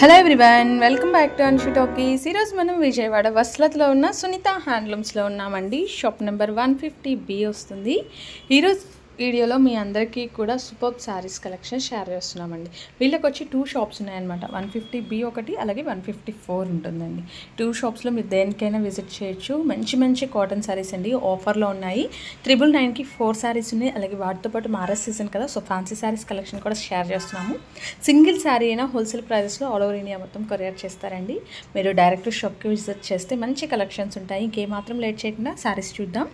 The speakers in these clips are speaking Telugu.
Hello everyone, welcome back to Anshu talkies. ఈరోజు మనం విజయవాడ వస్లత్లో ఉన్న సునీత హ్యాండ్లూమ్స్లో ఉన్నామండి. షాప్ నెంబర్ 150B వస్తుంది. ఈరోజు వీడియోలో మీ అందరికీ కూడా సూపర్ శారీస్ కలెక్షన్ షేర్ చేస్తున్నామండి. వీళ్ళకి వచ్చి 2 షాప్స్ ఉన్నాయన్నమాట. 150B ఒకటి, అలాగే 154 ఉంటుందండి. 2 షాప్స్లో మీరు దేనికైనా విజిట్ చేయొచ్చు. మంచి కాటన్ శారీస్ అండి, ఆఫర్లో ఉన్నాయి. 999కి 4 శారీస్ ఉన్నాయి. అలాగే వాటితో పాటు మారస్ సీజన్ కదా, సో ఫ్యాన్సీ శారీస్ కలెక్షన్ కూడా షేర్ చేస్తున్నాము. సింగిల్ శారీ అయినా హోల్సేల్ ప్రైజెస్లో ఆల్ ఓవర్ ఇండియా మొత్తం కొరియర్ చేస్తారండి. మీరు డైరెక్ట్ షాప్కి విజిట్ చేస్తే మంచి కలెక్షన్స్ ఉంటాయి. ఇంకేమాత్రం లేట్ చేయకుండా శారీస్ చూద్దాం.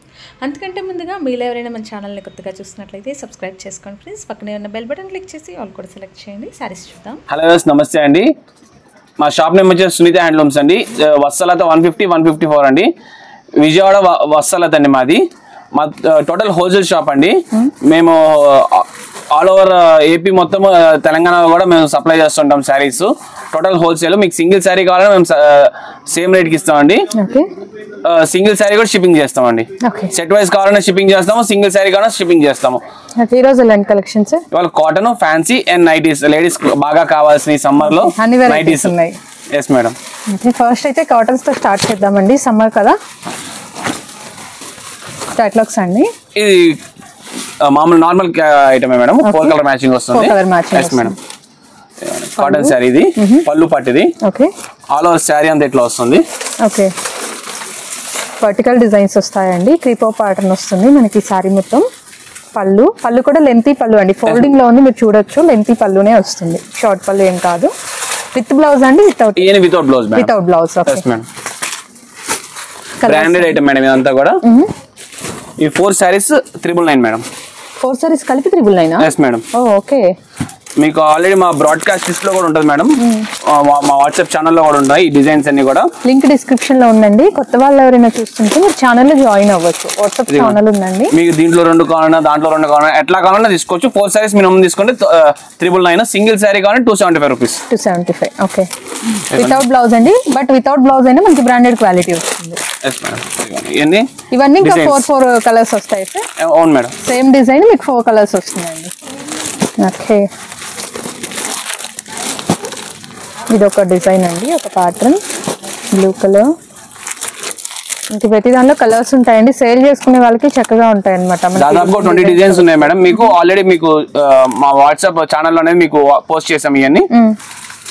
అంతకంటే ముందుగా మీరు ఎవరైనా మన ఛానల్ని కొత్తగా చూసినట్లయితే సబ్స్క్రైబ్ చేసుకోండి ఫ్రెండ్స్. పక్కనే ఉన్న బెల్ బటన్ క్లిక్ చేసి ఆల్ కూడా సెలెక్ట్ చేయండి. శారీస్ చూద్దాం. హలో నమస్తే అండి. మా షాప్ నేమ్ వచ్చేసి సునీత హ్యాండ్లూమ్స్ అండి. వత్సలత 150, 154 అండి. విజయవాడ వత్సలత అండి మాది. మా టోటల్ హోల్సేల్ షాప్ అండి. మేము ఆల్ ఓవర్ ఏపీ మొత్తం తెలంగాణలో కూడా మేము సప్లై చేస్తుంటాం శారీస్. Total wholesale. మీకు సింగిల్ శారీ కావాలన్నా మేము సేమ్ రేట్కి ఇస్తామండి. సింగిల్ శారీ కూడా షిప్పింగ్ చేస్తామండి. సెట్ వైజ్ కావాలన్నా షిప్పింగ్ చేస్తాము, సింగిల్ శారీ కావాలన్నా షిప్పింగ్ చేస్తాము. కలెక్షన్స్ ఇవాళ cotton, fancy and nighties. Ladies బాగా కావాల్సిన సమ్మర్ లో నైటీస్ ఉన్నాయి. Yes madam. ఫస్ట్ అయితే కాటన్స్ తో స్టార్ట్ చేద్దామండి. సమ్మర్ కదా. క్యాటలాగ్స్ అండి. ఇది మామూలు నార్మల్ ఐటమే మేడం. 4 కలర్ మ్యాచింగ్ వస్తుంది. Yes madam. కాటన్ శారీ ఇది. పళ్ళు పట్టిది. ఆల్ ఓవర్ శారీ అంతా ఇట్లా వస్తుంది. ఓకే, వర్టికల్ డిజైన్స్ వస్తాయండి. క్రీపో ప్యాటర్న్ వస్తుంది మనకి శారీ మొత్తం. పళ్ళు కూడా లెంతీ పళ్ళు అండి. ఫోల్డింగ్ లో ఉంది, మీరు చూడొచ్చు. లెంతీ పళ్ళునే వస్తుంది, షార్ట్ పళ్ళు ఏం కాదు. విత్ బ్లౌజ్ అండి. Without blouse. Without blouse. Branded item madam ఇదంతా కూడా. ఈ 4 శారీస్ 999 మేడం. 4 శారీస్ కలిపి 999. Yes madam. ఓకే. మీకు ఆల్రెడీ మా బ్రాడ్కాస్ట్ లిస్ట్ లో కూడా ఉంటుంది మేడం. మా వాట్సాప్ ఛానల్లో కూడా ఉంటాయి ఈ డిజైన్స్ అన్ని కూడా. లింక్ డిస్క్రిప్షన్ లో ఉందండి. కొత్త వాళ్ళు ఎవరైనా చూస్తుంటే మీరు ఛానల్లో జాయిన్ అవ్వచ్చు. వాట్సాప్ ఛానల్ ఉందండి. మీకు దీంట్లో 2 కావాలన్నా, దాంట్లో 2 కావాలన్నా, ఎట్లా కావాలన్నా తీసుకోవచ్చు. 4 శారీస్ మినిమం తీసుకుంటే 999. సింగిల్ శారీ కావాలంటే 275 రూపీస్. 275. ఓకే. వితౌట్ బ్లౌజ్ అండి. బట్ వితౌట్ బ్లౌజ్ అయినా మనకి బ్రాండెడ్ క్వాలిటీ వస్తుంది. ఇవన్నీ ఇంకా 4 కలర్స్ వస్తాయి సార్. అవును మేడం. సేమ్ డిజైన్ మీకు 4 కలర్స్ వస్తుందండి. ఓకే, ఇది ఒక డిజైన్ అండి, ఒక ప్యాటర్న్. Blue colour. ఇంక ప్రతి దానిలో కలర్స్ ఉంటాయండి. సేల్ చేసుకునే వాళ్ళకి చక్కగా ఉంటాయి అనమాట. దాదాపు 20 డిజైన్స్ ఉన్నాయి మేడం. మీకు ఆల్రెడీ మీకు మా వాట్సాప్ ఛానల్లోనే మీకు పోస్ట్ చేసాం. ఇవన్నీ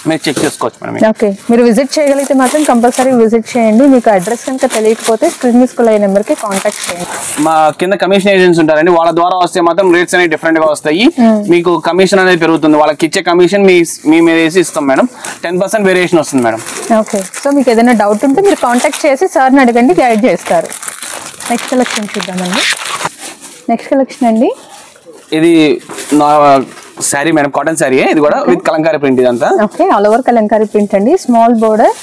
మీరు చెక్ చేసుకోవచ్చు మేడం. ఓకే, మీరు విజిట్ చేయగలిగితే మాత్రం కంపల్సరీ విజిట్ చేయండి. మీకు అడ్రస్ కనుక తెలియకపోతే స్క్రీన్ మీద స్కూల్ అయ్యే నెంబర్కి కాంటాక్ట్ చేయండి. మా కింద కమిషన్ ఏజెంట్స్ ఉంటారండి. వాళ్ళ ద్వారా వస్తే మాత్రం రేట్స్ అనేవి డిఫరెంట్ గా వస్తాయి. మీకు కమిషన్ అనేది పెరుగుతుంది. వాళ్ళకి ఇచ్చే కమిషన్ మీ మీద వేసి ఇస్తాం మేడం. 10% వేరియేషన్ వస్తుంది మేడం. ఓకే, సో మీకు ఏదైనా డౌట్ ఉంటే మీరు కాంటాక్ట్ చేసి సార్ని అడగండి, గైడ్ చేస్తారు. నెక్స్ట్ కలెక్షన్ చూద్దామండి. నెక్స్ట్ కలెక్షన్ అండి, ఇది శారీ మేడం. కాటన్ శారీ. ఇది కూడా విత్ కలంకారీ ప్రింట్. ఇదంతా okay, all over Kalamkari print అండి. Small border.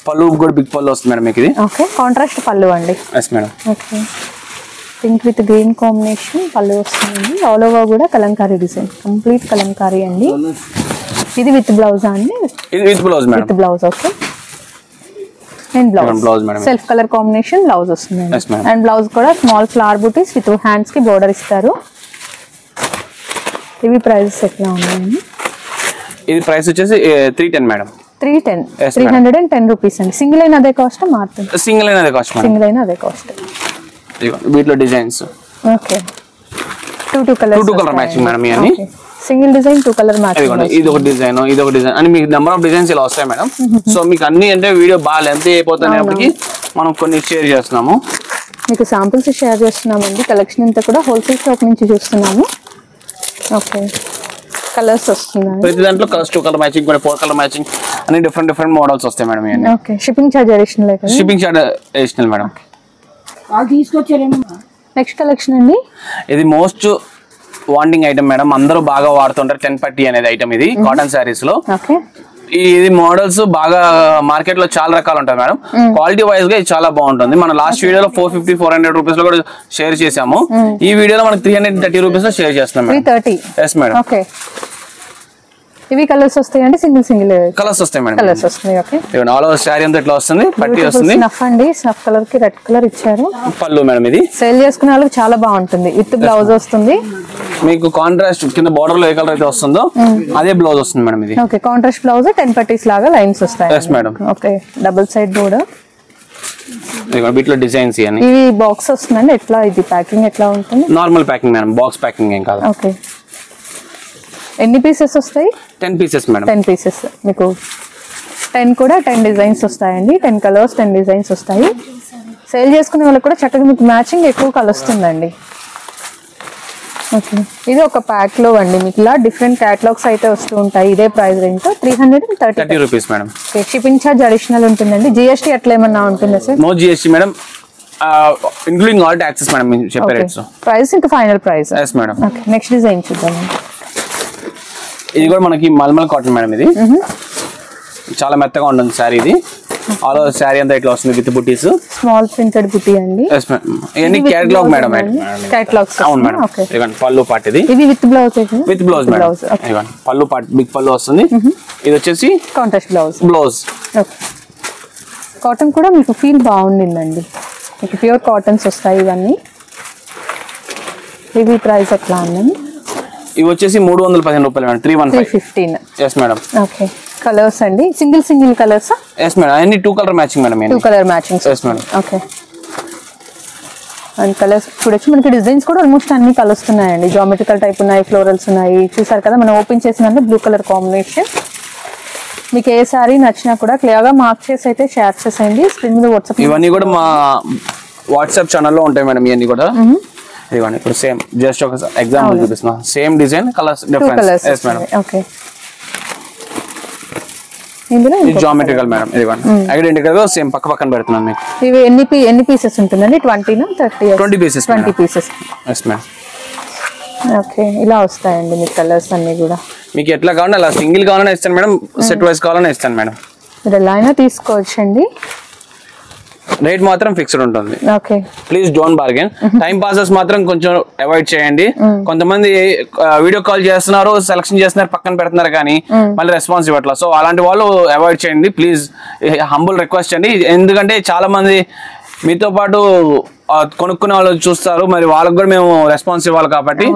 పళ్ళు కూడా బిగ్ పళ్ళు వస్తుంది మేడం మీకు. ఇది ఓకే, కాంట్రాస్ట్ పళ్ళు అండి. Yes madam. Okay, pink with green combination పళ్ళు వస్తుంది. ఆల్ ఓవర్ కూడా కలంకారీ డిజైన్, కంప్లీట్ కలంకారీ అండి. ఇది విత్ బ్లౌజ్ అండి. ఇది with blouse madam. With blouse. Okay, and blouse self colour combination blouse వస్తుంది. అండ్ బ్లౌజ్ కూడా small flower butis with hands కి బోర్డర్ ఇస్తారు. ఇవి ప్రైసెస్ ఎట్లా ఉన్నాయండి? ఇది ప్రైస్ వచ్చేసి 310 మేడం. 310. 310 రూపీస్ అండి. సింగిల్ అయినా అదే కాస్ట్ మారుతుంది. సింగిల్ అయినా అదే కాస్ట్. సింగిల్ అయినా అదే కాస్ట్. వీటిలో designs. Okay, 2 colour matching madam. ఇవన్నీ సింగిల్ డిజైన్ 2 కలర్ మ్యాచింగ్. ఇది ఒక డిజైన్, ఇది ఒక డిజైన్ అని మీకు నెంబర్ ఆఫ్ డిజైన్స్ ఇలా వస్తాయి మేడం. సో మీకు అన్ని అంటే వీడియో బాగా లెంత్ అయిపోతున్నప్పటికీ మనం కొన్ని షేర్ చేస్తున్నాము. మీకు శాంపిల్స్ షేర్ చేస్తున్నామండి. కలెక్షన్ అంతా కూడా హోల్సేల్ షాప్ నుంచి చూస్తున్నాము. ఓకే, కలర్స్ వస్తున్నాయి. ప్రతి దాంట్లో colours 2 colour matching, 4 colour matching అన్ని డిఫరెంట్ మోడల్స్ వస్తాయి మేడం. ఇవన్నీ. Okay, shipping charge additional. Shipping charge additional madam. Next collection అండి, ఇది మోస్ట్ వాంటింగ్ ఐటమ్ మేడం. అందరూ బాగా వాడుతుంటారు 10 పట్టీ అనేది ఐటమ్. ఇది కాటన్ శారీస్ లో. ఓకే, ఇది మోడల్స్ బాగా మార్కెట్ లో చాలా రకాలు ఉంటాయి మేడం. క్వాలిటీ వైజ్ గా ఇది చాలా బాగుంటుంది. మన లాస్ట్ వీడియోలో 450, 400 రూపీస్ లో కూడా షేర్ చేసాము. ఈ వీడియోలో మనకి 330 రూపీస్ లో షేర్ చేస్తున్నాం మేడం. 330. Yes madam. ఓకే, ఇవి కలర్స్ వస్తాయండి, సింగిల్ కలర్స్ వస్తాయి మేడం. కలర్స్ వస్తాయి. ఓకే, ఆల్ ఓవర్ శారీ అంతా ఇట్లా వస్తుంది, పట్టి వస్తుంది. స్నఫ్ అండి, స్నఫ్ కలర్ కి రెడ్ కలర్ ఇచ్చారు. పళ్ళు మేడం, ఇది సేల్ చేసుకునే వాళ్ళకి చాలా బాగుంటుంది. విత్ బ్లౌజ్ వస్తుంది మీకు. కాంట్రాస్ట్ కింద బార్డర్ లో ఏ కలర్ అయితే వస్తుందో అదే బ్లౌజ్ వస్తుంది మేడం ఇది. ఓకే, కాంట్రాస్ట్ బ్లౌజ్ 10 పట్టీస్ లాగా లైన్స్ వస్తాయి. Yes madam. Okay, double side border. వీటిలో డిజైన్స్ ఇవన్నీ. ఇవి బాక్స్ వస్తుందండి, ఎట్లా ఇది ప్యాకింగ్ ఎట్లా ఉంటుంది? Normal packing madam, box packing ఏం కాదు. ఓకే, ఎన్ని పీసెస్ వస్తాయి? 10 పీసెస్ మేడం. 10 పీసెస్ మీకు 10 కూడా 10 డిజైన్స్ వస్తాయండి. 10 కలర్స్ 10 డిజైన్స్ వస్తాయి. సేల్ చేసుకునే వాళ్ళకి కూడా చక్కగా మీకు మ్యాచింగ్ ఎక్కువ కలుస్తుందండి. ఓకే, ఇది ఒక ప్యాక్ లో అండి మీకు ఇలా డిఫరెంట్ క్యాటలాగ్స్ అయితే వస్తూ ఉంటాయి. ఇదే price range 330 rupees madam. Shipping charge additional ఉంటుందండి. జిఎస్టీ అట్లా ఏమన్నా ఉంటుందా sir? No GST madam, including all taxes madam. మీరు చెప్పే రేట్స్ ప్రైస్ ఇంకా final price. Yes madam. Okay, next design చూద్దాం. ఇది కూడా మనకి మల్మల్ కాటన్ మేడం. ఇది చాలా మెత్తగా ఉంటుంది శారీ. ఇది ఆల్ ఓవర్ శారీ అంతా ఇట్లా వస్తుంది విత్ బుటీస్. స్మాల్ ప్రింటెడ్ బుటీ అండి. ఇవన్నీ కేటలాగ్ మేడం. కేటలాగ్స్. అవును మేడం. ఇవన్నీ పళ్ళు పార్ట్. ఇది with blouse. With blouse madam. ఇవన్నీ పళ్ళు పార్ట్, బిగ్ పళ్ళు వస్తుంది. ఇది వచ్చేసి కాంట్రాస్ట్ బ్లౌజ్. ఓకే, కాటన్ కూడా మీకు ఫీల్ బాగుండిందండి. మీకు ప్యూర్ కాటన్స్ వస్తాయి ఇవన్నీ. ఇవి ప్రైస్ ఎట్లా ఉందండి? ఇవి వచ్చేసి 315 రూపాయలు madam. 315. Yes madam. Okay, colours అండి, సింగిల్ కలర్స్. ఎస్ మేడం, అన్ని 2 colour matching madam. 2 colour matching. Yes madam. Okay, and colours చూడొచ్చు. మనకి డిజైన్స్ కూడా ఆల్మోస్ట్ అన్ని కలుస్తున్నాయండి. జామెట్రికల్ టైప్ ఉన్నాయి, ఫ్లోరల్స్ ఉన్నాయి. చూసారు కదా, మనం ఓపెన్ చేసిన బ్లూ కలర్ కాంబినేషన్. మీకు ఏ సారీ నచ్చినా కూడా క్లియర్ గా మార్క్ చేసి అయితే షేర్ చేసేయండి. స్క్రీన్ మీద వాట్సాప్. ఇవన్నీ కూడా మా వాట్సాప్ ఛానల్లో ఉంటాయి మేడం. ఇవన్నీ కూడా ఇవన్నీ ఇప్పుడు సేమ్. జస్ట్ ఒక ఎగ్జాంపుల్ చూపిస్తున్నా. Same design, colours difference. Yes madam. Okay, ఇందులో జామెట్రికల్ మేడం. ఇదిగోండి ఐడెంటికల్ గా సేమ్ పక్క పక్కన పెడుతున్నాను మీకు. ఇవి ఎన్ని పీసెస్ ఉంటుందండి? 20 నా 30? 20 pieces. 20 pieces. Yes madam. Okay, ఇలా వస్తాయండి మీకు కలర్స్ అన్ని కూడా. మీకు ఎట్లా కావాలంటే అలా, సింగిల్ కావాలన్నా ఇస్తాను మేడం, సెట్ వైస్ కావాలన్నా ఇస్తాను మేడం. మీరు ఎలా అయినా తీసుకోవచ్చండి. రేట్ మాత్రం ఫిక్స్డ్ ఉంటుంది. Okay, please don't bargain. Time passes మాత్రం కొంచెం అవాయిడ్ చేయండి. కొంతమంది వీడియో కాల్ చేస్తున్నారు, సెలక్షన్ చేస్తున్నారు, పక్కన పెడుతున్నారు, కానీ మళ్ళీ రెస్పాన్స్ ఇవ్వట్లేదు. సో అలాంటి వాళ్ళు అవాయిడ్ చేయండి ప్లీజ్. హంబుల్ రిక్వెస్ట్ అండి. ఎందుకంటే చాలా మంది మీతో పాటు కొనుక్కునే వాళ్ళు చూస్తారు, మరి వాళ్ళకి కూడా మేము రెస్పాన్స్ ఇవ్వాలి కాబట్టి.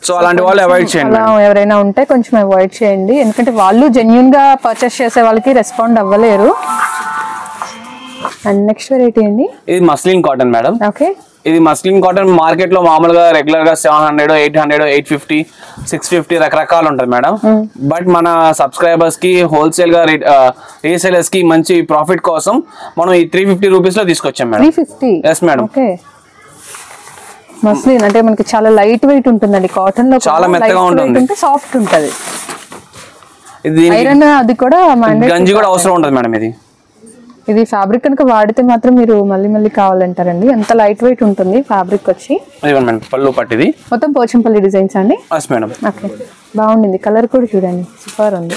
సో అలాంటి వాళ్ళు అవాయిడ్ చేయండి. ఎవరైనా ఉంటే కొంచెం అవాయిడ్ చేయండి, ఎందుకంటే వాళ్ళు జెన్యూన్ గా పర్చేస్ చేసే వాళ్ళకి రెస్పాండ్ అవ్వలేరు. అండ్ నెక్స్ట్ వెరైటీ అండి, ఇది మస్లిన్ కాటన్ మేడం. ఓకే, ఇది మస్లిన్ కాటన్ మార్కెట్ లో మామూలుగా రెగ్యులర్ గా 700, 800, 850, 650 రకరకాలు ఉంటుంది మేడం. బట్ మన సబ్స్క్రైబర్స్ కి, హోల్సేల్ గా రీసేలర్స్ కి మంచి ప్రాఫిట్ కోసం మనం ఈ 350 రూపీస్ లో తీసుకొచ్చాం madam. 350. Yes madam. Okay, muslin అంటే మనకి చాలా లైట్ వెయిట్ ఉంటుందండి. కాటన్ లో చాలా మెత్తగా ఉంటుంది, సాఫ్ట్ ఉంటుంది. ఇది ఐరన్ అది కూడా గంజి కూడా అవసరం ఉంటుంది మేడం. ఇది ఫ్యాబ్రిక్ కనుక వాడితే మాత్రం మీరు మళ్ళీ కావాలంటారండి. అంత లైట్ వెయిట్ ఉంటుంది ఫ్యాబ్రిక్ వచ్చి. పళ్ళు పట్టిది మొత్తం పోచంపల్లి డిజైన్స్ అండి. మేడం. ఓకే, బాగుంది. కలర్ కూడా చూడండి, సూపర్ ఉంది.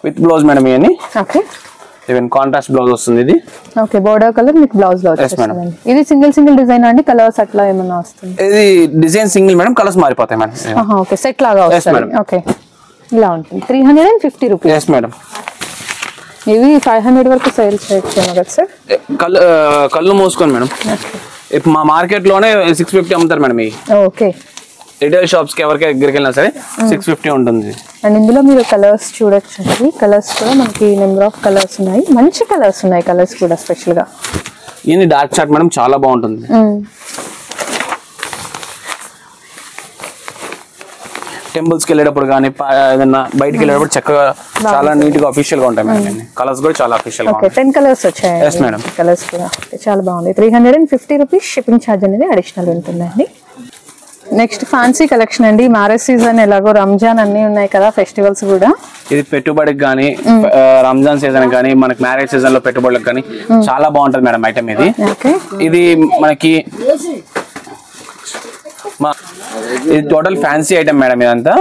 With blouse madam. ఇవన్నీ ఓకే, ఈవెన్ కాంట్రాస్ట్ బ్లౌజ్ వస్తుంది. ఇది ఓకే, బోర్డర్ కలర్ మీకు బ్లౌజ్ లో వచ్చేస్తుంది. ఇది సింగిల్ డిజైన్ అండి, కలర్స్ అట్లా ఏమన్నా వస్తుంది? ఇది డిజైన్ సింగిల్ మేడం, కలర్స్ మారిపోతాయి మేడం. ఓకే, సెట్ లాగా వస్తుంది. ఓకే, ఇలా ఉంటుంది. 350 రూపీస్. Yes madam. ఇవి 500 వరకు సేల్ చేయొచ్చు కదా సార్? కళ్ళు మూసుకొని మేడం. ఇప్పుడు మా మార్కెట్ లోనే 650 అమ్ముతారు మేడం. ఓకే, రిటైల్ షాప్స్ కి ఎవరికి దగ్గరికి వెళ్ళినా సరే 650 ఉంటుంది. అండ్ ఇందులో మీరు కలర్స్ చూడొచ్చండి. కలర్స్ కూడా మనకి నెంబర్ ఆఫ్ కలర్స్ ఉన్నాయి, మంచి కలర్స్ ఉన్నాయి. కలర్స్ కూడా స్పెషల్ గా ఇది డార్క్ చార్ట్ మేడం, చాలా బాగుంటుంది. టెంపుల్స్ కి వెళ్ళేటప్పుడు కానీ ఏదైనా బయటికి వెళ్ళేటప్పుడు చక్కగా చాలా నీట్ గా అఫీషియల్ గా ఉంటాయి మేడం. కలర్స్ కూడా చాలా అఫీషియల్ గా ఉంటాయి. 10 కలర్స్ వచ్చాయి. Yes madam. కలర్స్ కూడా చాలా బాగుంది. 350 రూపీస్ షిప్పింగ్ ఛార్జ్ అనేది అడిషనల్ ఉంటుందండి. నెక్స్ట్ ఫ్యాన్సీ కలెక్షన్ అండి. మ్యారేజ్ సీజన్ ఎలాగో రంజాన్ అన్ని ఉన్నాయి కదా, ఫెస్టివల్స్ కూడా. ఇది పెట్టుబడికి కానీ, రంజాన్ సీజన్ కానీ, మనకి మ్యారేజ్ సీజన్ లో పెట్టుబడులకు కానీ చాలా బాగుంటది మేడం ఐటమ్ ఇది. ఇది మనకి ఇది టోటల్ ఫ్యాన్సీ ఐటమ్ మేడం. ఇదంతా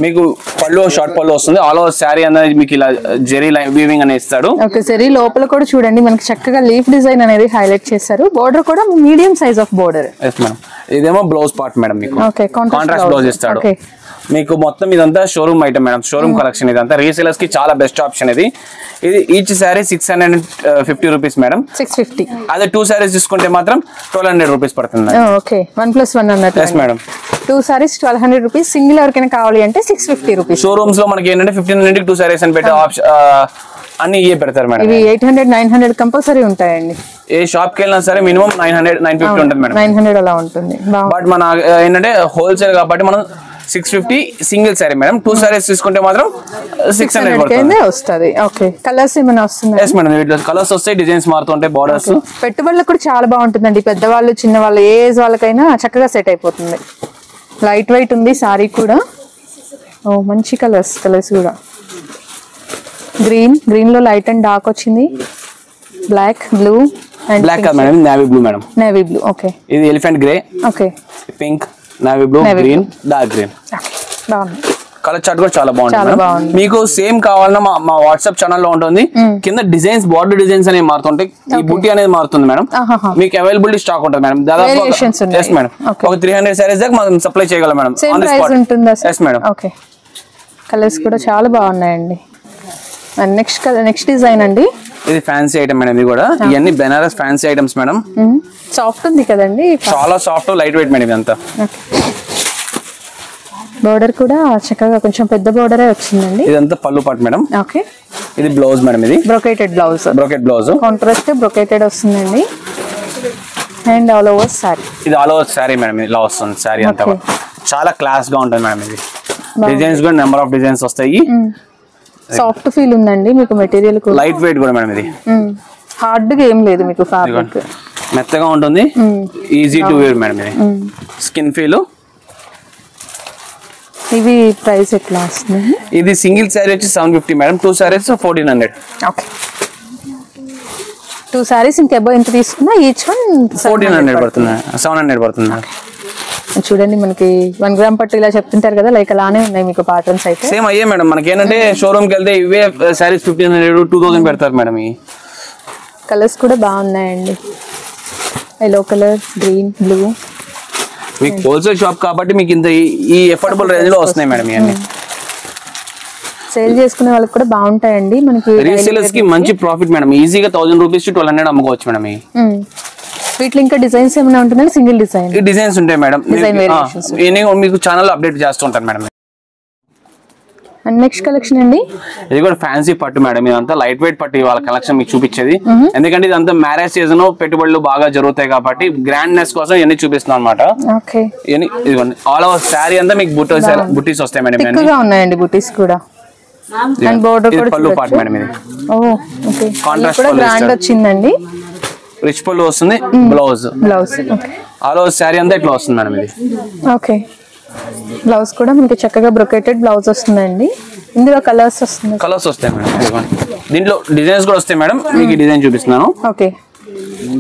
మీకు పళ్ళు షార్ట్ పళ్ళు వస్తుంది. ఆల్ ఓవర్ శారీ అనేది మీకు ఇలా జెరీ లైన్ వీవింగ్ అనేది ఇస్తాడు. ఓకే, జెరీ లోపల కూడా చూడండి మనకి చక్కగా లీఫ్ డిజైన్ అనేది హైలైట్ చేశారు. బోర్డర్ కూడా medium size of border. Yes madam. ఇదేమో బ్లౌజ్ పార్ట్ మేడం, మీకు ఓకే కాంట్రాస్ట్ బ్లౌజ్ ఇస్తాడు. మీకు మొత్తం ఇదంతా showroom item madam, showroom collection. ఇదంతా రీసేలర్స్ కి చాలా బెస్ట్ ఆప్షన్ ఇది. ఇది ఈచ్ శారీ 650 రూపీస్ మేడం. 650. అదే 2 శారీస్ తీసుకుంటే మాత్రం 1200 రూపీస్ పడుతుంది. ఓకే 1+1 అన్నట్టు. Yes madam. 2 saris 1200 rupees. Single ఎవరికైనా కావాలి అంటే 650 రూపీస్. షోరూమ్స్ లో మనకి ఏంటంటే 1500 2 శారీస్ అని పెట్టే ఆప్షన్ అన్ని ఇవే పెడతారు మేడం. ఇవి 800 900 కంపల్సరీ ఉంటాయండి. ఏ షాప్ కి వెళ్ళినా సరే మినిమం 900 950 ఉంటుంది మేడం. 900 అలా ఉంటుంది. బట్ మన ఏంటంటే హోల్సేల్ కాబట్టి మనం 650 సింగిల్ సారీ మేడం. 2 సారీస్ తీసుకుంటే మాత్రం 600 పడుతుంది వస్తుంది. ఓకే కలర్స్ ఏమైనా వస్తున్నాయి? ఎస్ మేడం, వీటిలో కలర్స్ వస్తాయి, డిజైన్స్ మారుతుంటాయి, బార్డర్స్. పెట్టుబడులకు కూడా చాలా బాగుంటుందండి. పెద్దవాళ్ళు చిన్నవాళ్ళు ఏ ఏజ్ వాళ్ళకైనా చక్కగా సెట్ అయిపోతుంది. లైట్ వెయిట్ ఉంది సారీ కూడా. ఓ మంచి కలర్స్ కూడా. గ్రీన్ లో లైట్ అండ్ డార్క్ వచ్చింది. బ్లాక్ బ్లూ అండ్ బ్లాక్ కాదు madam, navy blue madam. Navy blue. Okay ఇది elephant grey. Okay pink, navy blue, green, dark green. బాగుంది. కలర్ చార్ట్ కూడా చాలా బాగుంది. మీకు సేమ్ కావాలన్నా మా వాట్సాప్ ఛానల్ లో ఉంటుంది. కింద డిజైన్స్, బార్డర్ డిజైన్స్ అనేవి మారుతుంటాయి. ఈ బుట్టి అనేది మారుతుంది మేడం. మీకు అవైలబిలిటీ స్టాక్ ఉంటుంది మేడం. దాదాపు మేడం ఒక 300 సారీస్ దాకా మనం సప్లై చేయగలం madam. Yes madam. Okay colours కూడా చాలా బాగున్నాయండి. నెక్స్ట్ డిజైన్ అండి. ఇది ఫ్యాన్సీ ఐటమ్ మేడం. ఇది కూడా ఇవన్నీ Banaras fancy items madam. Soft ఉంది కదండి, చాలా సాఫ్ట్ లైట్ వెయిట్ మేడం ఇదంతా. బోర్డర్ కూడా చక్కగా కొంచెం పెద్ద బోర్డరే వచ్చిందండి. ఇదంతా పళ్ళు పాటు మేడం. ఓకే ఇది బ్లౌజ్ మేడం. ఇది brocaded blouse. Brocade blouse contrast brocaded వస్తుందండి. And all over sari. ఇది ఆల్ ఓవర్ సారీ మేడం. ఇలా వస్తుంది సారీ అంతా. చాలా క్లాస్ గా ఉంటుంది మేడం. ఇది డిజైన్స్ కూడా నెంబర్ ఆఫ్ డిజైన్స్ వస్తాయి. సాఫ్ట్ ఫీల్ ఉందండి మీకు. మెటీరియల్ కూడా లైట్ వెయిట్ కూడా మేడం. ఇది హార్డ్ గా ఏం లేదు మీకు. ఫ్యాబ్రిక్ మెత్తగా ఉంటుంది, ఈజీ టు వేర్ మేడం. ఇది స్కిన్ ఫీల్. ఇవి ప్రైస్ ఎట్లా వస్తుంది? ఇది సింగిల్ సారీ వచ్చి 750 మేడం. 2 సారీస్ 1400. ఓకే 2 సారీస్ ఇంకా అబౌవ్ ఎంత తీసుకున్నా ఈచ్ వన్ 1400 పడుతుంది. 700 పడుతుంది. చూడండి మనకి 1 గ్రామ్ పట్టు ఇలా చెప్తుంటారు కదా, లైక్ అలానే ఉన్నాయి మీకు ప్యాటర్న్స్ అయితే. సేమ్ అయ్యే మేడం. మనకి ఏంటంటే షోరూమ్ కి వెళ్తే ఇవే సారీస్ 1500 2000 పెడతారు మేడం. ఈ కలర్స్ కూడా బాగున్నాయండి. Yellow colour, green, blue. మీకు హోల్సేల్ షాప్ కాబట్టి మీకు ఇంత ఈ ఎఫోర్డబుల్ రేంజ్ లో వస్తున్నాయి మేడం. ఇవన్నీ సేల్ చేసుకునే వాళ్ళకి కూడా బాగుంటాయండి. మనకి రీసేలర్స్ కి మంచి ప్రాఫిట్ మేడం. ఈజీగా 1000 రూపీస్ టు 1200 అమ్ముకోవచ్చు మేడం. వీటిలో ఇంకా డిజైన్స్ ఏమైనా ఉంటున్నాయి? సింగిల్ డిజైన్ ఈ డిజైన్స్ ఉంటాయి మేడం. మీకు ఛానల్ అప్డేట్ చేస్తుంటాను మేడం. అండ్ నెక్స్ట్ కలెక్షన్ అండి. ఇది కూడా ఫ్యాన్సీ పట్టు మేడం. ఇదంతా లైట్ వెయిట్ పట్టు వాళ్ళ కలెక్షన్ మీకు చూపించేది. ఎందుకంటే ఇదంతా మ్యారేజ్ సీజన్, పెట్టుబడులు బాగా జరుగుతాయి కాబట్టి గ్రాండ్నెస్ కోసం ఇవన్నీ చూపిస్తున్నాం అనమాట. ఆల్ ఓవర్ శారీ అంతా మీకు బుట్టీస్ వస్తాయి మేడం. ఉన్నాయండి బుట్టీస్ కూడా. అండ్ బోర్డర్ కూడా పళ్ళు పార్ట్ మేడం. ఇది కాంట్రాస్ట్ కూడా గ్రాండ్ వచ్చిందండి. రిచ్ పళ్ళు వస్తుంది. బ్లౌజ్ ఆల్ ఓవర్ శారీ అంతా ఇట్లా వస్తుంది మేడం. ఇది ఓకే బ్లౌజ్ కూడా మనకి చక్కగా బ్రొకేటెడ్ బ్లౌజ్ వస్తుందండి. ఇందులో కలర్స్ వస్తాయి మేడం. దీంట్లో డిజైన్స్ కూడా వస్తాయి మేడం. మీకు డిజైన్ చూపిస్తున్నాను. ఓకే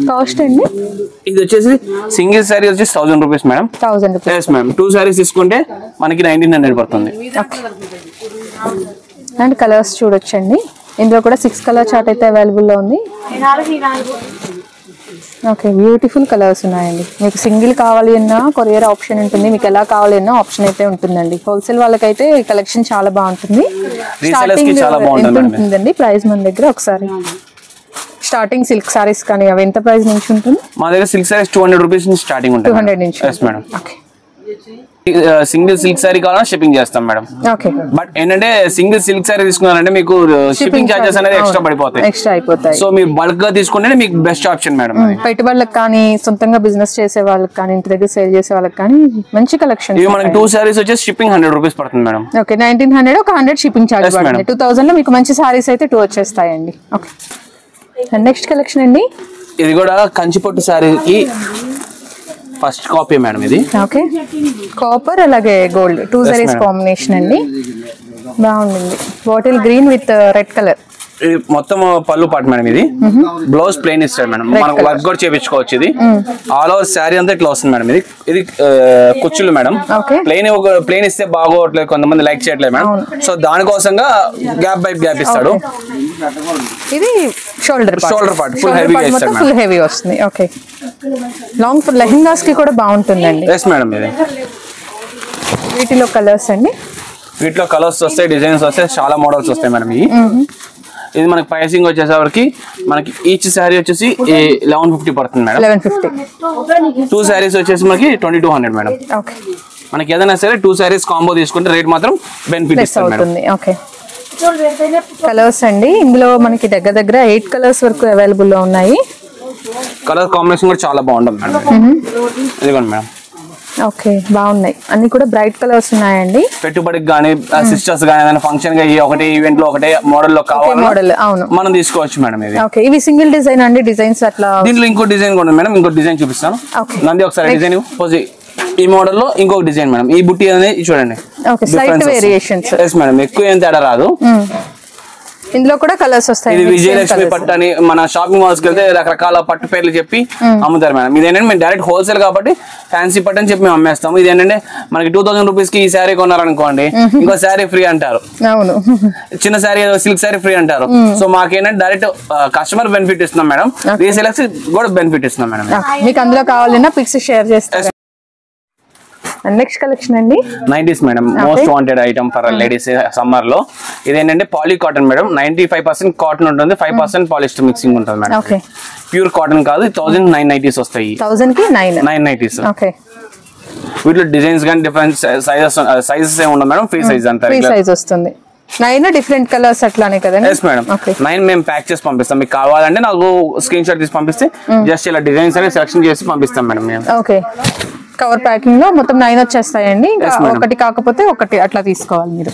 కాస్ట్ అండి. ఇది వచ్చేసి సింగిల్ సారీ వచ్చి 1000 rupees madam. 1000 rupees madam. 2 saris తీసుకుంటే మనకి 1900 పడుతుంది. అండ్ కలర్స్ చూడొచ్చండి. ఇందులో కూడా 6 కలర్ చార్ట్ అయితే అవైలబుల్ లో ఉంది. ఓకే బ్యూటిఫుల్ కలర్స్ ఉన్నాయండి. మీకు సింగిల్ కావాలి అన్నా కొరియర్ ఆప్షన్ ఉంటుంది. మీకు ఎలా కావాలి అన్నా ఆప్షన్ అయితే ఉంటుందండి. హోల్సేల్ వాళ్ళకైతే కలెక్షన్ చాలా బాగుంటుంది. ఉంటుందండి ప్రైస్ మన దగ్గర. ఒకసారి స్టార్టింగ్ సిల్క్ సారీస్ కానీ అవి ఎంత ప్రైస్ నుంచి ఉంటుంది? మా దగ్గర సిల్క్ సారీస్ 200 రూపీస్ నుంచి స్టార్టింగ్ ఉంటుంది. 200 నుంచి. Yes madam. Okay single silk sari కావాలన్నా షిప్పింగ్ చేస్తాం మేడం. ఓకే బట్ ఏంటంటే సింగిల్ సిల్క్ సారీ తీసుకున్నారంటే మీకు షిప్పింగ్ చార్జెస్ అనేది ఎక్స్ట్రా అయిపోతాయి. సో మీరు బల్క్ గా తీసుకుంటే మీకు బెస్ట్ ఆప్షన్ మేడం. పెట్టుబడులకు కానీ సొంతంగా బిజినెస్ చేసే వాళ్ళకి కానీ ఇంటి దగ్గర సేల్ చేసే వాళ్ళకి కానీ మంచి కలెక్షన్. ఇవి మనకి 2 సారీస్ వచ్చేసి షిప్పింగ్ 100 రూపీస్ పడుతుంది మేడం. ఓకే 1900 ఒక 100 షిప్పింగ్ చార్జ్ పడుతుంది. 2000 లో మీకు మంచి సారీస్ అయితే 2 వచ్చేస్తాయండి. ఓకే నెక్స్ట్ కలెక్షన్ అండి. ఇది కూడా కంచిపట్టు సారీకి ఫస్ట్ కాపీ మేడం. ఇది ఓకే కాపర్ అలాగే గోల్డ్ 2 సారీస్ కాంబినేషన్ అండి. బాగుంది. Bottle green with red colour. ఇది మొత్తం పళ్ళు పాటు మేడం. ఇది బ్లౌజ్ ప్లెయిన్ ఇస్తాడు మేడం. మనకు వర్క్ కూడా చేయించుకోవచ్చు. ఇది ఆల్ ఓవర్ శారీ అంతా ఇట్లా వస్తుంది మేడం. ఇది కుచ్చులు మేడం. ప్లెయిన్ ఇస్తే బాగోట్లేదు, కొంతమంది లైక్ చేయట్లేదు మేడం. సో దానికోసంగా గ్యాప్ బై గ్యాప్ ఇస్తాడు. ఇది షోల్డర్ పార్ట్ ఫుల్ హెవీ వస్తుంది. ఓకే లాంగ్ లెహెంగాస్ కి కూడా బాగుంటుందండి. Yes madam. ఇది వీటిలో కలర్స్ అండి. వీటిలో కలర్స్ వస్తాయి, డిజైన్స్ వస్తాయి, చాలా మోడల్స్ వస్తాయి మేడం. ఇది మనకి ప్రైసింగ్ వచ్చేసరికి మనకి ఈచ్ శారీ వచ్చేసి 1150 పడుతుంది మేడం. 1150. 2 శారీస్ వచ్చేసి మనకి 2200 మేడం. ఓకే. మనకి ఏదైనా సరే 2 శారీస్ కాంబో తీసుకుంటే రేట్ మాత్రం బెనిఫిట్ ఇస్తుంది మేడం. ఓకే. కలర్స్ అండి, ఇందులో మనకి దగ్గర 8 కలర్స్ వరకు అవైలబుల్ లో ఉన్నాయి. కలర్ కాంబినేషన్ కూడా చాలా బాగుంటుంది మేడం. ఇదిగోండి మేడం. ఓకే, బాగున్నాయి. అన్ని కూడా బ్రైట్ కలర్స్ ఉన్నాయండి. పెట్టుబడికి కానీ సిస్టర్స్ కానీ ఏదైనా ఫంక్షన్ గా ఒకటే ఈవెంట్ లో ఒకటే మోడల్ లో కావాలి మోడల్. అవును, మనం తీసుకోవచ్చు మేడం. ఇది ఓకే. ఇవి సింగిల్ డిజైన్ అండి, డిజైన్స్ అట్లా. దీంట్లో ఇంకో డిజైన్ కూడా మేడం, ఇంకో డిజైన్ చూపిస్తాను. నంది ఒకసారి డిజైన్ ఈ మోడల్ లో ఇంకొక డిజైన్ మేడం. ఈ బుట్టి అనేది చూడండి. Okay, slight variations. Yes madam, ఎక్కువ ఏం తేడా రాదు. ఇందులో కూడా కలర్స్ వస్తాయి. ఇది విజయలక్ష్మి పట్టు అని మన షాపింగ్ మాల్స్ కి వెళ్తే రకరకాల పట్టు పేర్లు చెప్పి అమ్ముతారు మేడం. ఇదేంటంటే మేము డైరెక్ట్ హోల్సేల్ కాబట్టి ఫ్యాన్సీ పట్టు అని చెప్పి మేము అమ్మేస్తాము. ఇది ఏంటంటే మనకి 2000 రూపీస్ కి ఈ శారీ కొన్నారనుకోండి, ఇంకో శారీ ఫ్రీ అంటారు. అవును, చిన్న శారీ సిల్క్ శారీ ఫ్రీ అంటారు. సో మాకేంటంటే డైరెక్ట్ కస్టమర్ బెనిఫిట్ ఇస్తున్నాం మేడం, రీసేలర్స్ కూడా బెనిఫిట్ ఇస్తున్నాం మేడం. మీకు అందులో కావాలన్నా పిక్స్ షేర్ చేస్తారు. నెక్స్ట్ కలెక్షన్ అండి, 90s madam. Most wanted item for ladies summer లో. ఇదేంటంటే పాలీ కాటన్ మేడం. 95% కాటన్ ఉంటుంది, 5% పాలిస్టర్ మిక్సింగ్ ఉంటుంది మేడం. ప్యూర్ కాటన్ కాదు. 1990s వస్తాయి. 990s. వీటిలో డిజైన్స్ కానీ డిఫరెంట్ సైజెస్ ఏ ఉండవు మేడం. ఫ్రీ సైజ్ అంతా, ఫ్రీ సైజ్ వస్తుంది. 9 డిఫరెంట్ కలర్స్ అట్లానే కదండి. Yes madam. 9 మేము ప్యాక్ చేసి పంపిస్తాం. మీకు కావాలంటే నాకు స్క్రీన్ షాట్ తీసి పంపిస్తే జస్ట్ ఇలా డిజైన్స్ అనేది సెలెక్షన్ చేసి పంపిస్తాం మేడం మేము. ఓకే, కవర్ ప్యాకింగ్ లో మొత్తం 9 వచ్చేస్తాయండి. ఒకటి కాకపోతే ఒకటి అట్లా తీసుకోవాలి మీరు.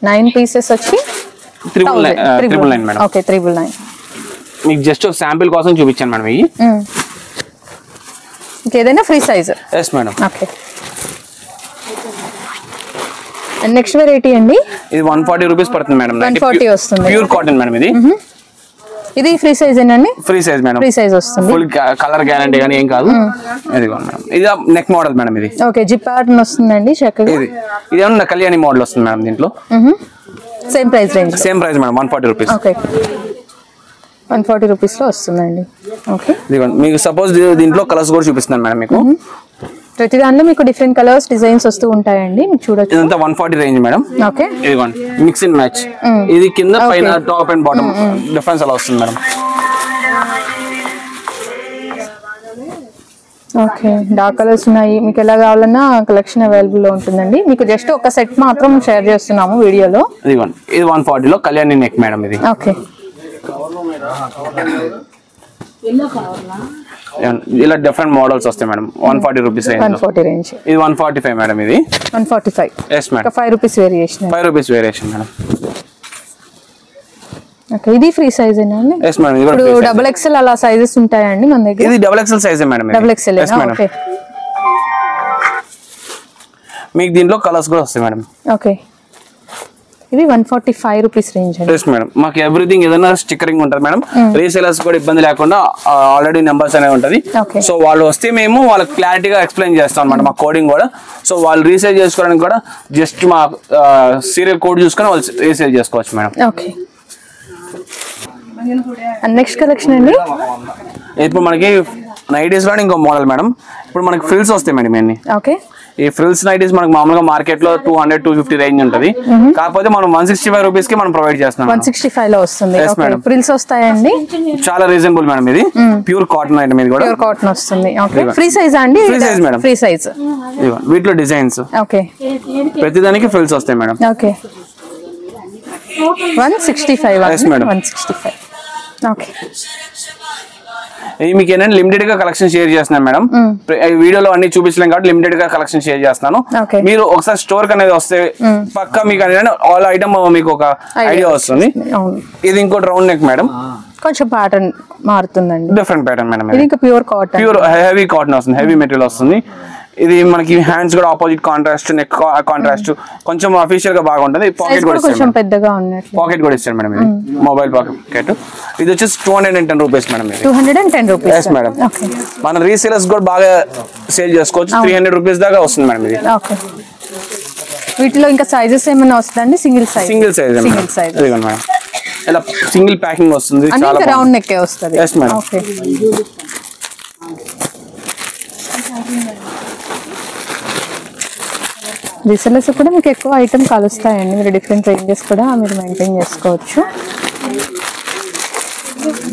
9 పీసెస్ వచ్చి 999 మేడం. ఓకే, 999. మీకు జస్ట్ ఒక శాంపిల్ కోసం చూపించాను మేడం. ఇవి ఇంకేదైనా free size. Yes madam. Okay. Next variety అండి, ఇది 140 రూపీస్ పడుతుంది మేడం. 140 వస్తుంది. Pure cotton madam. ఇది ఫ్రీ సైజ్ ఏనండి. Free size madam. Free size వస్తుంది. ఫుల్ కలర్ గ్యారంటీ కానీ ఏం కాదు. ఇదిగోండి మేడం. ఇది నెక్ మోడల్ మేడం. ఇది ఓకే, జిప్ ప్యాటర్న్ వస్తుందండి చక్కగా. ఇది ఏమన్నా కళ్యాణి మోడల్ వస్తుంది మేడం. దీంట్లో same price range. Same price madam, 140 rupees. Okay, 140 rupees లో వస్తుందండి. ఓకే, ఇదిగోండి. మీకు సపోజ్ దీంట్లో కలర్స్ కూడా చూపిస్తున్నాను మేడం. మీకు ప్రతి దాంట్లో మీకు డిఫరెంట్ కలర్స్ డిజైన్స్ వస్తూ ఉంటాయండి, మీకు చూడొచ్చు. ఇదంతా 140 రేంజ్ మేడం. ఓకే, ఇదిగోండి మిక్స్ అండ్ మ్యాచ్. ఇది కింద పైన టాప్ అండ్ బాటమ్ డిఫరెన్స్ అలా వస్తుంది మేడం. ఓకే, డార్క్ కలర్స్ ఉన్నాయి. మీకు ఎలా కావాలన్నా కలెక్షన్ అవైలబుల్ లో ఉంటుందండి. మీకు జస్ట్ ఒక సెట్ మాత్రం షేర్ చేస్తున్నాము వీడియోలో. ఇదిగోండి, ఇది 140 లో కళ్యాణి నెక్ మేడం. ఇది ఓకే, ఇలా డిఫరెంట్ మోడల్స్ వస్తాయి మేడం. 140 rupees range. 140 రేంజ్. ఇది 145 మేడం. ఇది 145. Yes madam. 5 rupees variation. 5 rupees variation madam. Okay, ఇది ఫ్రీ సైజ్ ఏనండి. Yes madam. ఇప్పుడు డబుల్ ఎక్స్ఎల్ అలా సైజెస్ ఉంటాయండి మన దగ్గర. ఇది double XL size madam. Double XL. Okay, మీకు దీంట్లో కలర్స్ కూడా వస్తాయి మేడం. ఓకే, ఇది 145 రూపీస్ రేంజ్ అండి. Yes madam. మాకు ఎవ్రీథింగ్ ఏదైనా స్టిక్కరింగ్ ఉంటుంది మేడం. రీసేలర్స్ కూడా ఇబ్బంది లేకుండా ఆల్రెడీ నెంబర్స్ అనేవి ఉంటుంది. సో వాళ్ళు వస్తే మేము వాళ్ళకి క్లారిటీగా ఎక్స్ప్లెయిన్ చేస్తాం అనమాట, మా కోడింగ్ కూడా. సో వాళ్ళు రీసేల్ చేసుకోవడానికి కూడా జస్ట్ మా సీరియల్ కోడ్ చూసుకొని వాళ్ళు రీసేల్ చేసుకోవచ్చు మేడం. ఓకే, నెక్స్ట్ కలెక్షన్ అండి. ఇప్పుడు మనకి నైటీస్ లో ఇంకో మోడల్ మేడం. ఇప్పుడు మనకి ఫ్రిల్స్ వస్తాయి మేడం. ఇవన్నీ ఓకే, ఈ ఫ్రిల్స్ నైటీస్ మనకు మామూలుగా మార్కెట్ లో 200-250 రేంజ్ ఉంటుంది. కాకపోతే మనం 165 రూపీస్ కి మనం ప్రొవైడ్ చేస్తాం. 165 లో వస్తుంది. ఫ్రిల్స్ వస్తాయండి, చాలా రీజనబుల్ మేడం. ఇది ప్యూర్ కాటన్ ఐటమ్. ఇది కూడా ప్యూర్ కాటన్ వస్తుంది. ఓకే, ఫ్రీ సైజ్ అండి. Free size madam. Free size. వీటిలో డిజైన్స్. ఓకే, ప్రతిదానికి ఫ్రిల్స్ వస్తాయి madam. Okay, 165. Yes madam. 165. Okay, మీకు ఏంటంటే లిమిటెడ్ గా కలెక్షన్ షేర్ చేస్తున్నాను మేడం. వీడియోలో అన్ని చూపించలేం కాబట్టి లిమిటెడ్ గా కలెక్షన్ షేర్ చేస్తాను. మీరు ఒకసారి స్టోర్ అనేది వస్తే పక్కా మీకు ఆల్ ఐటమ్ మీకు ఒక ఐడియా వస్తుంది. ఇది ఇంకోటి రౌండ్ నెక్ మేడం. కొంచెం ప్యాటర్న్ మారుతుందండి, డిఫరెంట్ ప్యాటర్న్ మేడం. ఇది ఇంకా pure cotton. Pure heavy cotton వస్తుంది, హెవీ మెటీరియల్ వస్తుంది. ఇది మనకి హ్యాండ్స్ కూడా ఆపోజిట్ కాంట్రాస్ట్, నెక్ కాంట్రాస్ట్, కొంచెం అఫీషియల్ గా బాగుంటుంది. పాకెట్ కూడా కొంచెం పెద్దగా ఉన్నట్లు పాకెట్ కూడా ఇస్తాడు మేడం. ఇది మొబైల్ పాకెట్. ఇది వచ్చేసి 210 rupees madam. 210 rupees. Yes madam. మన రీసేలర్స్ కూడా బాగా సేల్ చేసుకోవచ్చు. 300 రూపీస్ దాకా వస్తుంది మేడం ఇది. ఓకే, వీటిలో ఇంకా సైజెస్ ఏమైనా వస్తుందండి? Single size. Single size. Single size. ఇదిగోండి మేడం. ఇలా సింగిల్ ప్యాకింగ్ వస్తుంది, చాలా రౌండ్ నెక్ వస్తుంది. Yes madam. ఓకే, రీసెల్లర్స్ కూడా మీకు ఎక్కువ ఐటమ్ కలుస్తాయండి. మీరు డిఫరెంట్ రేంజెస్ కూడా మీరు మెయింటైన్ చేసుకోవచ్చు.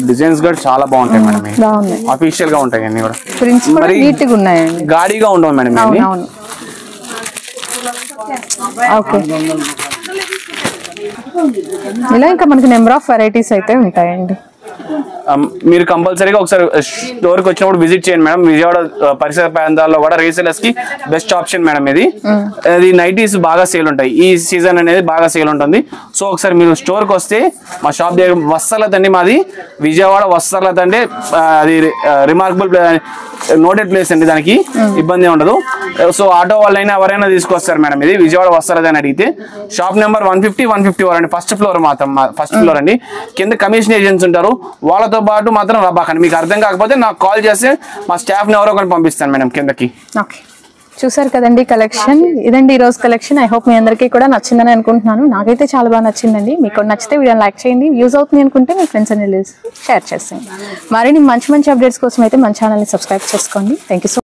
డిజైన్స్ కూడా చాలా బాగుంటాయి మేడం, బాగున్నాయి, అఫీషియల్ గా ఉంటాయి అన్ని కూడా. ప్రింట్స్ కూడా నీట్ గా ఉన్నాయండి, గాడిగా ఉండవు మేడం. అవునవును. ఓకే, ఇలా ఇంకా మనకి నెంబర్ ఆఫ్ వెరైటీస్ అయితే ఉంటాయండి. మీరు కంపల్సరీగా ఒకసారి స్టోర్ కి వచ్చినప్పుడు విజిట్ చేయండి మేడం. విజయవాడ పరిసర ప్రాంతాల్లో కూడా రీసేలర్స్ కి బెస్ట్ ఆప్షన్ మేడం ఇది. అది నైటీస్ బాగా సేల్ ఉంటాయి, ఈ సీజన్ అనేది బాగా సేల్ ఉంటుంది. సో ఒకసారి మీరు స్టోర్ కి వస్తే మా షాప్ దగ్గర వస్త్రలత అండి, మాది విజయవాడ వస్త్రలత అంటే అది రిమార్కబుల్ నోటెడ్ ప్లేస్ అండి, దానికి ఇబ్బంది ఉండదు. సో ఆటో వాళ్ళైనా ఎవరైనా తీసుకొస్తారు మేడం. ఇది విజయవాడ వస్త్రలత అని అడిగితే షాప్ నెంబర్ 150, 154 అండి. ఫస్ట్ ఫ్లోర్ మాత్రం, ఫస్ట్ ఫ్లోర్ అండి. కింద కమిషన్ ఏజెంట్స్ ఉంటారు, వాళ్ళతో పాటు మాత్రం రబ్బాకండి. మీకు అర్థం కాకపోతే నాకు కాల్ చేస్తే మా స్టాఫ్ని ఎవరో ఒకరిని పంపిస్తాను మేడం కిందకి. ఓకే, చూసారు కదండి కలెక్షన్. ఇదండి ఈ రోజు కలెక్షన్. ఐ హోప్ మీ అందరికీ కూడా నచ్చిందని అనుకుంటున్నాను. నాకైతే చాలా బాగా నచ్చిందండి. మీకు నచ్చితే వీడియోని లైక్ చేయండి, యూజ్ అవుతుంది అనుకుంటే మీ ఫ్రెండ్స్ అండ్ రిలేటివ్స్ షేర్ చేసేయండి. మరిన్ని మంచి మంచి అప్డేట్స్ కోసం అయితే మన ఛానల్ని సబ్స్క్రైబ్ చేసుకోండి. Thank you so